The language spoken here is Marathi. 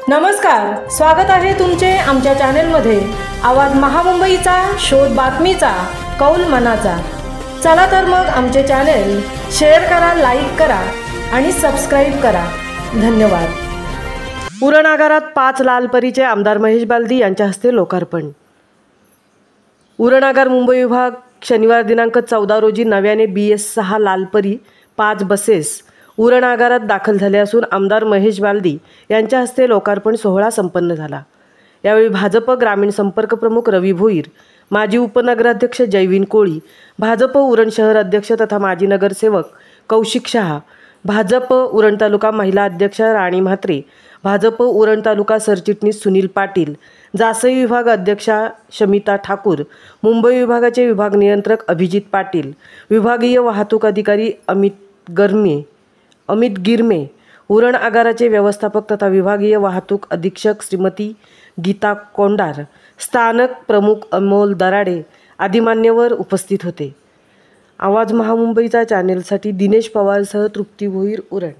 नमस्कार, स्वागत आहे तुमचे आमच्या चॅनेलमध्ये। आवाज महामुंबईचा, शोध बातमीचा, कौल मनाचा। चला तर मग आमचे चॅनेल शेअर करा, लाईक करा आणि सबस्क्राइब करा। धन्यवाद। उरण आगारात 5 लालपरीचे आमदार महेश बालदी यांच्या हस्ते लोकार्पण। उरण आगार मुंबई विभाग शनिवार दिनांक 14 रोजी नव्याने BS6 लालपरी 5 बसेस उरण आगारात दाखल झाले असून आमदार महेश बालदी यांच्या हस्ते लोकार्पण सोहळा संपन्न झाला। यावेळी भाजप ग्रामीण संपर्क प्रमुख रवी भोईर, माजी उपनगराध्यक्ष जयवीन कोळी, भाजप उरण शहर अध्यक्ष तथा माजी नगरसेवक कौशिक शहा, भाजप उरण तालुका महिला अध्यक्ष राणी म्हात्रे, भाजप उरण तालुका सरचिटणीस सुनील पाटील, जासई विभाग अध्यक्षा शमिता ठाकूर, मुंबई विभागाचे विभाग नियंत्रक अभिजित पाटील, विभागीय वाहतूक अधिकारी अमित गिरमे, उरण आगाराचे व्यवस्थापक तथा विभागीय वाहतूक अधीक्षक श्रीमती गीता कोंडार, स्थानक प्रमुख अमोल दराडे आदी मान्यवर उपस्थित होते। आवाज महामुंबईचा चॅनेलसाठी दिनेश पवारसह तृप्ती भोईर, उरण।